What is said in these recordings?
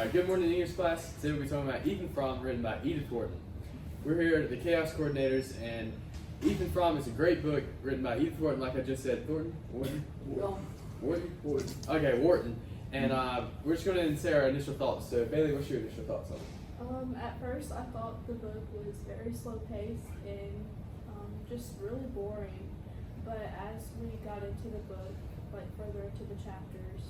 Alright, good morning English class. Today we'll be talking about Ethan Frome, written by Edith Wharton. We're here at the Chaos Coordinators, and Ethan Frome is a great book written by Edith Wharton, like I just said. Wharton? Okay, Wharton. And we're just going to say our initial thoughts. So, Bailey, what's your initial thoughts on it? At first, I thought the book was very slow paced and just really boring. But as we got into the book, like further into the chapters,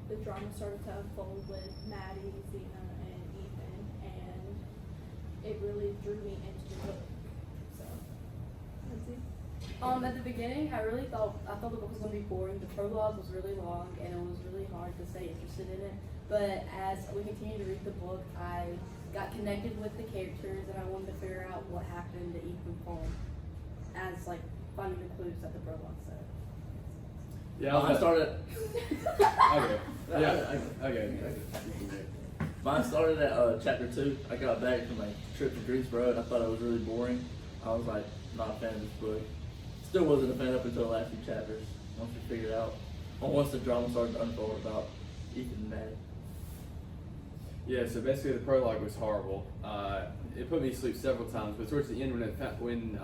the drama started to unfold with Maddie, Zena, and Ethan, and it really drew me into the book. So, Lindsay? At the beginning, I thought the book was going to be boring. The prologue was really long, and it was really hard to stay interested in it. But as we continued to read the book, I got connected with the characters, and I wanted to figure out what happened to Ethan Frome, as like finding the clues that the prologue said. Yeah, I started. Okay. Yeah. Okay. Mine started at chapter 2. I got back from my trip to Greensboro, and I thought it was really boring. I was like, not a fan of this book. Still wasn't a fan up until the last few chapters. Once we figured out, or once the drama started to unfold about Ethan and Maddie. Yeah, so basically the prologue was horrible. It put me to sleep several times, but towards the end when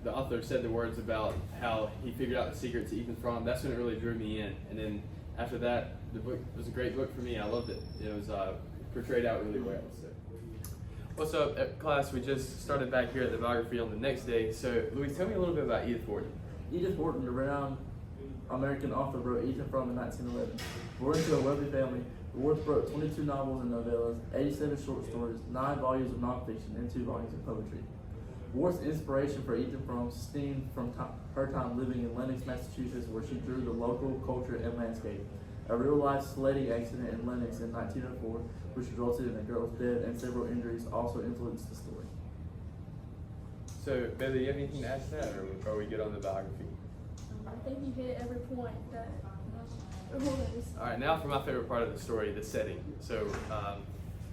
the author said the words about how he figured out the secret to Ethan Frome, that's when it really drew me in. And then after that, the book was a great book for me. I loved it. It was portrayed out really well. So. What's up, class? We just started back here at the biography on the next day. So, Louise, tell me a little bit about Edith Wharton. Edith Wharton, the renowned American author, wrote Ethan Frome in 1911. Born into a wealthy family, Wharton wrote 22 novels and novellas, 87 short stories, 9 volumes of nonfiction, and 2 volumes of poetry. Wharton's inspiration for Ethan Frome stemmed from her time living in Lenox, Massachusetts, where she drew the local culture and landscape. A real-life sledding accident in Lenox in 1904, which resulted in a girl's death and several injuries, also influenced the story. So, Bailey, do you have anything to add to that, or are we good on the biography? I think you hit every point that was. All right, now for my favorite part of the story, the setting. So,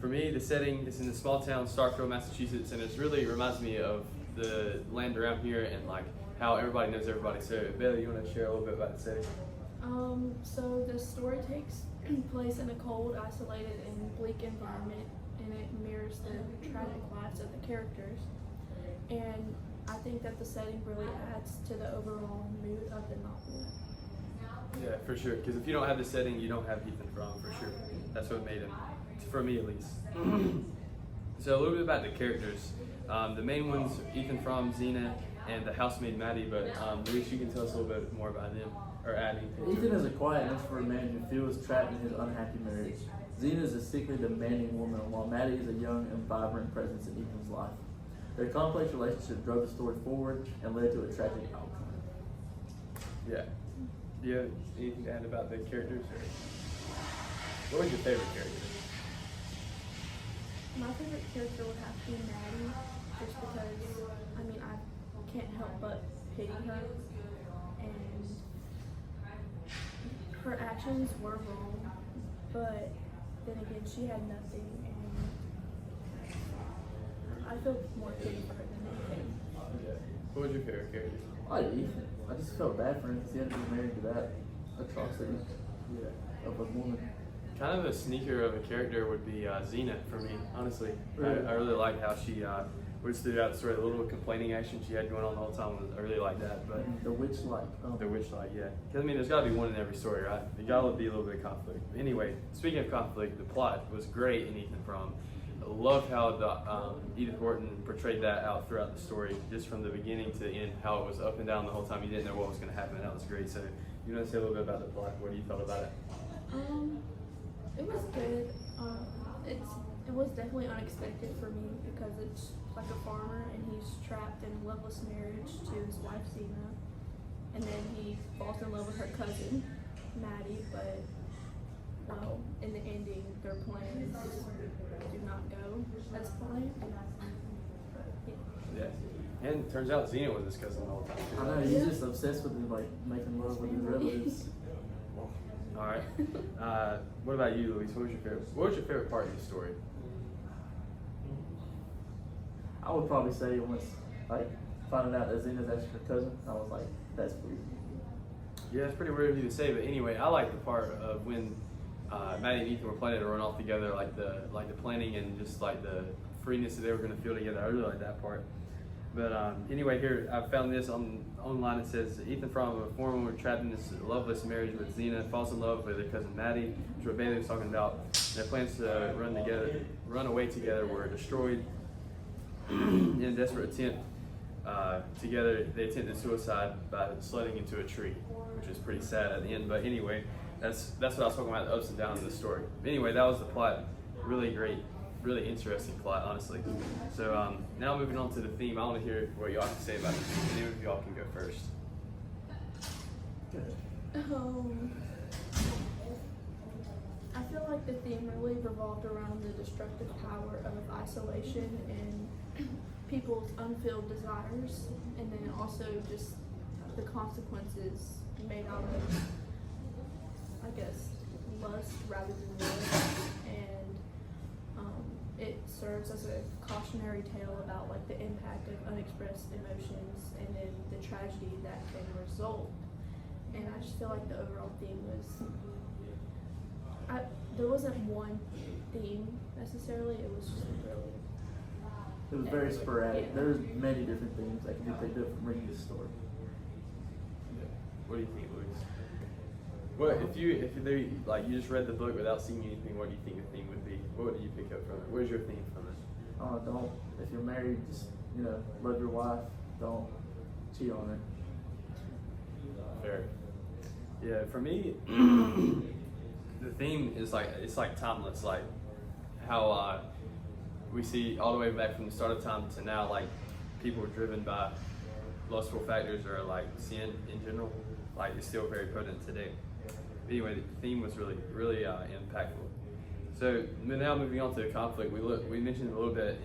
for me, the setting is in the small town Starkville, Massachusetts, and it really reminds me of the land around here and like how everybody knows everybody. So, Bailey, you want to share a little bit about the setting? So the story takes place in a cold, isolated, and bleak environment, and it mirrors the tragic lives of the characters. And I think that the setting really adds to the overall mood of the novel. Yeah, for sure. Because if you don't have the setting, you don't have Ethan Frome, for sure. That's what made him, for me at least. So a little bit about the characters. The main ones, Ethan Frome, Zena, and the housemaid Maddie. But Luis, you can tell us a little bit more about them, or Addie. Ethan is a quiet and extrovert man who feels trapped in his unhappy marriage. Zena is a sickly, demanding woman, while Maddie is a young and vibrant presence in Ethan's life. Their complex relationship drove the story forward and led to a tragic outcome. Yeah. Do you have anything to add about the characters? Or what was your favorite character? My favorite character would have to be Maddie, just because, I mean, I can't help but pity her, and her actions were wrong, but then again, she had nothing, and I feel more pity for her than anything. Yeah. What was your favorite character? I like Ethan. I just felt bad for him because he had to be married to that atrocity of a woman. Kind of a sneaker of a character would be Zena for me, honestly. Really? I really liked how she would stood out the story, the little complaining action she had going on the whole time. I really liked that. But The witch-like. the witch-like, yeah. Because I mean, there's got to be one in every story, right? There got to be a little bit of conflict. Anyway, speaking of conflict, the plot was great in Ethan Frome. I loved how Edith Wharton portrayed that out throughout the story, just from the beginning to the end, how it was up and down the whole time. You didn't know what was going to happen. That was great. So, you want to say a little bit about the plot? What do you felt about it? It was good. It was definitely unexpected for me because it's like a farmer and he's trapped in a loveless marriage to his wife Zena, and then he falls in love with her cousin Maddie. But well, in the ending, their plans do not go as planned. Yeah. And it turns out Zena was his cousin the whole time. I know, he's just obsessed with him, like, making love with his relatives. All right. What about you, Luis? What was your favorite part of the story? I would probably say once, like, finding out that Zena's actually her cousin, I was like, that's weird. Yeah, it's pretty weird of you to say, but anyway, I like the part of when Maddie and Ethan were planning to run off together, like the planning and just like the freeness that they were going to feel together. I really like that part. But anyway, here I found this online. It says Ethan Frome, a former woman trapped in this loveless marriage with Zena, falls in love with her cousin Maddie, which is what Bailey was talking about. Their plans to run away together were destroyed. In a desperate attempt together, they attempted suicide by sledding into a tree, which is pretty sad at the end. But anyway, that's what I was talking about, the ups and downs of the story. Anyway, that was the plot. Really great, really interesting plot, honestly. So now moving on to the theme, I want to hear what y'all have to say about the theme. Any of y'all can go first. I feel like the theme really revolved around the destructive power of isolation and people's unfilled desires, and then also just the consequences made out of, I guess, lust rather than love. And it serves as a cautionary tale about like the impact of unexpressed emotions and then the tragedy that can result. And I just feel like the overall theme was, there wasn't one theme necessarily. It was just really. It was very sporadic. Yeah. There's many different themes that can be picked up from reading this story. What do you think, Luis? What if they like you just read the book without seeing anything? What do you think the theme would be? What did you pick up from it? Where's your theme from it? Don't, if you're married, just, love your wife. Don't cheat on her. Fair. Yeah, for me, the theme is it's like timeless. Like how we see all the way back from the start of time to now, like people are driven by lustful factors or like sin in general. Like it's still very present today. Anyway, the theme was really impactful. So now moving on to the conflict, we mentioned a little bit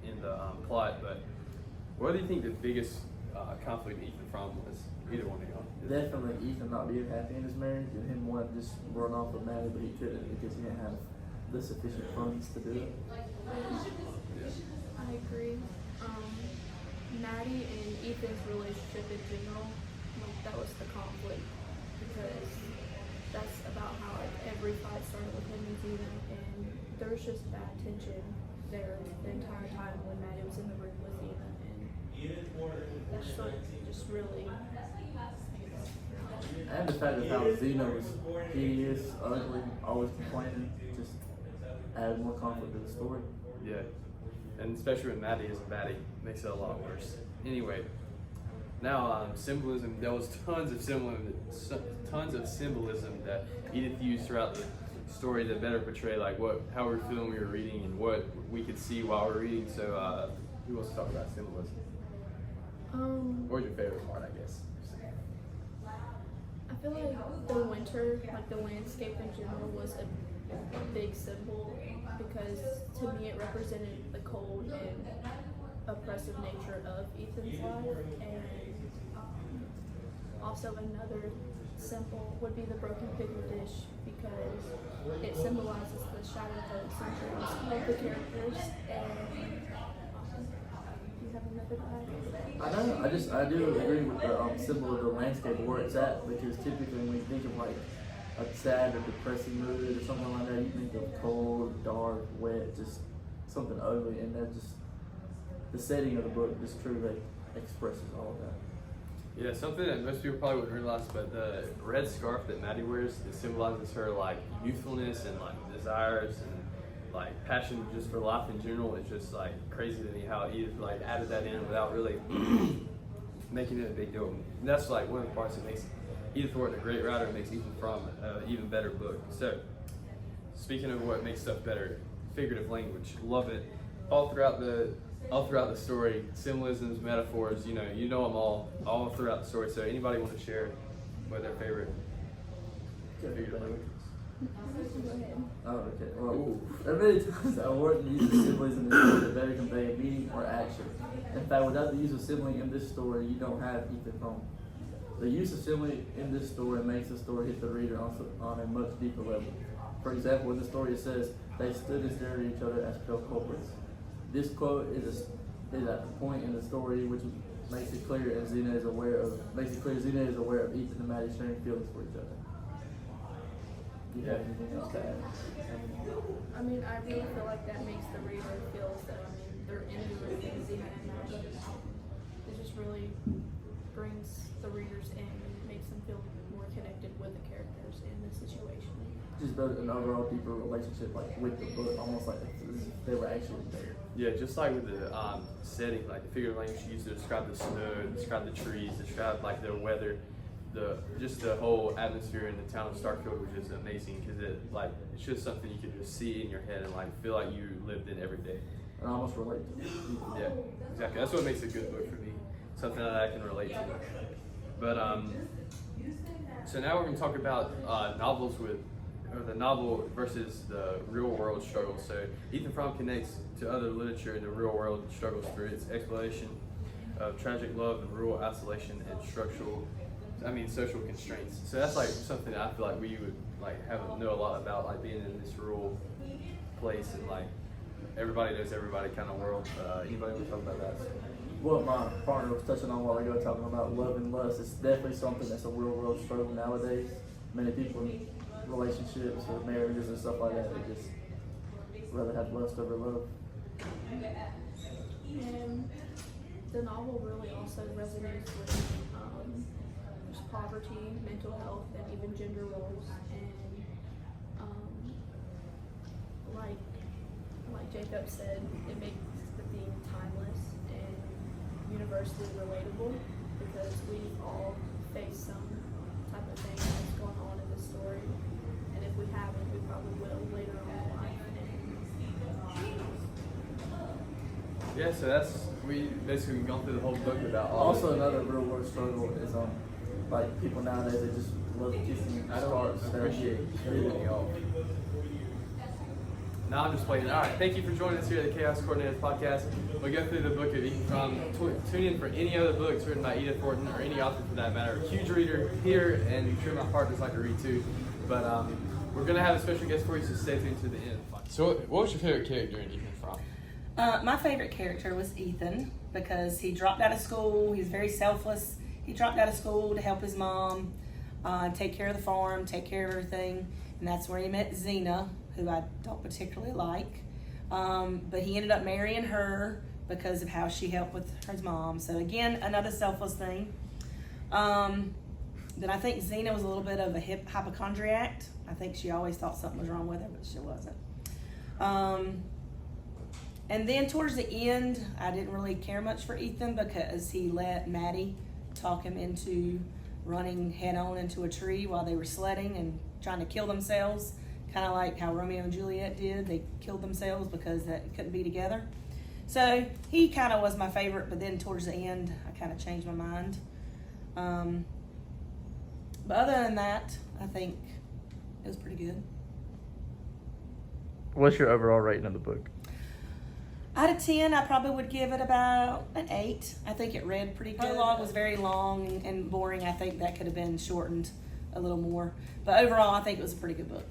in the plot, but what do you think the biggest conflict Ethan Frome was? Either one of y'all. Definitely Ethan not being happy in his marriage and him wanting to just run off with Maddie, but he couldn't because he didn't have the sufficient funds to do it. I agree. Maddie and Ethan's relationship in general, like that was the conflict, because that's about how like every fight started with him and Zena, and there was just bad tension there the entire time when Maddie was in the room with Zena, and that's just really. And the fact of how Zena was hideous, ugly, always complaining, just added more conflict to the story. Yeah, and especially when Maddie is a baddie, makes it a lot worse. Anyway, now symbolism. There was tons of symbolism that Edith used throughout the story to better portray like how we're feeling when we were reading and what we could see while we're reading. So, who wants to talk about symbolism? Or your favorite part, I guess. I feel like the winter, like the landscape in general, was a big symbol because to me it represented the cold and oppressive nature of Ethan's life, and also another symbol would be the broken figure dish because it symbolizes the shattered centuries of the characters. And do you have another guy? I do agree with the symbol of the landscape where it's at, because typically when you think of like a sad or depressing mood or something like that, you think of cold, dark, wet, just something ugly, and that's just the setting of the book just truly expresses all of that. Yeah, something that most people probably wouldn't realize, but the red scarf that Maddie wears, it symbolizes her like youthfulness and like desires and like passion just for life in general. It's just like crazy to me how Edith like added that in without really making it a big deal. And that's like one of the parts that makes Edith Wharton a great writer and makes Ethan Frome an even better book. So, speaking of what makes stuff better, figurative language, love it. All throughout the story, symbolisms, metaphors, you know them all throughout the story. So, anybody want to share what their favorite figurative language is? Go Oh, ahead. okay. Well, there are many times that Wharton uses symbolism in this story to better convey a meaning or action. In fact, without the use of simile in this story, you don't have Ethan Frome. The use of simile in this story makes the story hit the reader on a much deeper level. For example, in the story it says, "They stood and stared at each other as pale culprits." This quote is at the point in the story which makes it clear Zena is aware of Ethan and Maddie sharing feelings for each other. Do you have anything else to add? I mean, I really feel like that makes the reader feel as though, I mean, they're into the things even in that. It just really brings the readers in and makes them feel more connected with the characters and the situation. Just build an overall deeper relationship, like with the book, almost like they were actually there. Yeah, just like with the setting, like the figurative language used to describe the snow, describe the trees, describe like the weather, just the whole atmosphere in the town of Starkfield was just amazing because it's just something you could just see in your head and like feel like you lived in every day. And almost relate to it. Yeah, exactly. That's what makes a good book for me. Something that I can relate to. But so now we're going to talk about the novel versus the real world struggles. So Ethan Frome connects to other literature in the real world struggles through its exploration of tragic love and rural isolation and social constraints. So that's like something that I feel like we would like know a lot about, like being in this rural place and like everybody knows everybody kind of world. Anybody want to talk about that? What my partner was touching on a while ago, talking about love and lust, it's definitely something that's a real world struggle nowadays. Many people in relationships or marriages and stuff like that, they just rather have lust over love. And the novel really also resonates with just poverty, mental health, and even gender roles. And like Jacob said, it makes the theme timeless and universally relatable because we've all faced some type of thing that's going on in the story. And if we haven't, we probably will later on in life. Yeah, so we basically gone through the whole book about all Also, another real world struggle is like people nowadays, they just love kissing I don't stars. appreciate everything y'all. Now I'm just playing. All right, thank you for joining us here at the Chaos Coordinators Podcast. We'll go through the book of Ethan Frome. Tune in for any other books written by Edith Wharton or any author for that matter. Huge reader here, and I'm sure my partners like to read too. But we're going to have a special guest for you, so stay tuned to the end. So what was your favorite character in Ethan Frome? My favorite character was Ethan because he dropped out of school. He was very selfless. He dropped out of school to help his mom, take care of the farm, take care of everything. And that's where he met Xena, who I don't particularly like. But he ended up marrying her because of how she helped with his mom. So again, another selfless thing. Then I think Xena was a little bit of a hypochondriac. I think she always thought something was wrong with her, but she wasn't. And then towards the end, I didn't really care much for Ethan because he let Maddie talk him into running head on into a tree while they were sledding and trying to kill themselves. Kind of like how Romeo and Juliet did. They killed themselves because they couldn't be together. So he kind of was my favorite, but then towards the end, I kind of changed my mind. But other than that, I think it was pretty good. What's your overall rating of the book? Out of 10, I probably would give it about an 8. I think it read pretty good. The prologue was very long and boring. I think that could have been shortened a little more. But overall, I think it was a pretty good book.